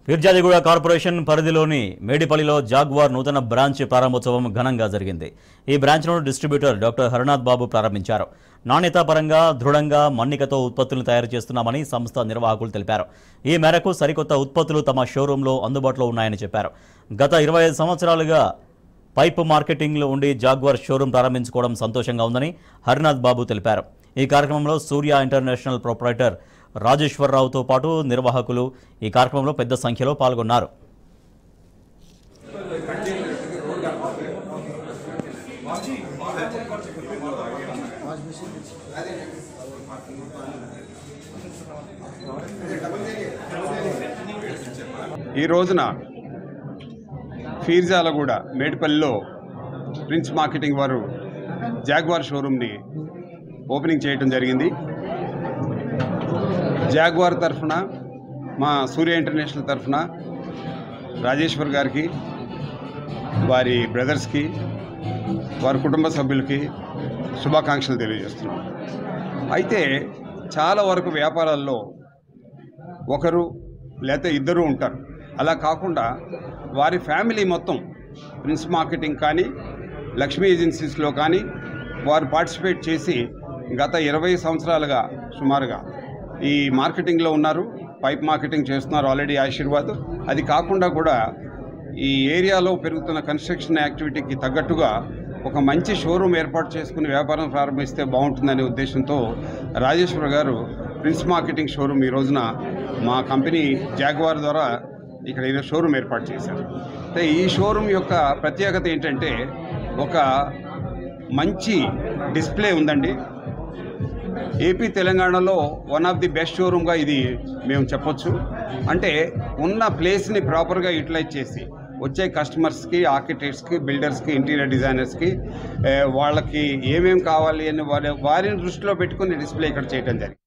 Peerzadiguda corporation పరిధిలోని మేడిపల్లిలో jaguar నూతన branch ప్రారంభోత్సవం ఘనంగా జరిగింది. ఈ బ్రాంచ్ను డిస్ట్రిబ్యూటర్ డాక్టర్ హరనాథ్ బాబు ప్రారంభించారు. నాణ్యతా పరంగా దృఢంగా మన్నికతో ఉత్పత్తులను తయారు చేస్తున్నామని సంస్థ నిర్వాహకులు తెలిపారు. ఈ మేరకు సరికొత్త ఉత్పత్తులు తమ షోరూంలో అందుబాటులో ఉన్నాయని చెప్పారు. గత 25 సంవత్సరాలుగా పైప్ మార్కెటింగ్లో ఉండి జాగ్వార్ షోరూం ప్రారంభించుకోవడం సంతోషంగా ఉందని హరనాథ్ బాబు తెలిపారు. ఈ కార్యక్రమంలో సూర్య ఇంటర్నేషనల్ ప్రొప్రైటర్ రాజేశ్వరరావుతో పాటు నిర్వాహకులు ఈ కార్యక్రమంలో పెద్ద సంఖ్యలో పాల్గొన్నారు. ఈ రోజున ఫీర్జాలగూడ మేడిపల్లిలో ప్రిన్స్ మార్కెటింగ్ వారు జాగ్వార్ షోరూమ్ని ఓపెనింగ్ చేయడం జరిగింది. జాగ్వార్ తరఫున మా సూర్య ఇంటర్నేషనల్ తరఫున రాజేశ్వర్ గారికి, వారి బ్రదర్స్కి, వారి కుటుంబ సభ్యులకి శుభాకాంక్షలు తెలియజేస్తున్నాం. అయితే చాలా వరకు వ్యాపారాల్లో ఒకరు లేకపోతే ఇద్దరు ఉంటారు. అలా కాకుండా వారి ఫ్యామిలీ మొత్తం ప్రిన్స్ మార్కెటింగ్ కానీ లక్ష్మీ ఏజెన్సీస్లో కానీ వారు పార్టిసిపేట్ చేసి గత 20 సంవత్సరాలుగా సుమారుగా ఈ మార్కెటింగ్లో ఉన్నారు. పైప్ మార్కెటింగ్ చేస్తున్నారు ఆల్రెడీ ఆశీర్వాద్. అది కాకుండా కూడా ఈ ఏరియాలో పెరుగుతున్న కన్స్ట్రక్షన్ యాక్టివిటీకి తగ్గట్టుగా ఒక మంచి షోరూమ్ ఏర్పాటు చేసుకుని వ్యాపారం ప్రారంభిస్తే బాగుంటుందనే ఉద్దేశంతో రాజేశ్వర్ గారు ప్రిన్స్ మార్కెటింగ్ షోరూమ్ ఈ రోజున మా కంపెనీ జాగ్వార్ ద్వారా ఇక్కడ షోరూమ్ ఏర్పాటు చేశారు. అయితే ఈ షోరూమ్ యొక్క ప్రత్యేకత ఏంటంటే ఒక మంచి డిస్ప్లే ఉందండి. ఏపీ తెలంగాణలో వన్ ఆఫ్ ది బెస్ట్ షోరూమ్గా ఇది మేము చెప్పొచ్చు. అంటే ఉన్న ప్లేస్ని ప్రాపర్గా యూటిలైజ్ చేసి వచ్చే కస్టమర్స్కి, ఆర్కిటెక్ట్స్కి, బిల్డర్స్కి, ఇంటీరియర్ డిజైనర్స్కి వాళ్ళకి ఏమేమి కావాలి అని వారిని దృష్టిలో పెట్టుకుని డిస్ప్లే ఇక్కడ చేయడం జరిగింది.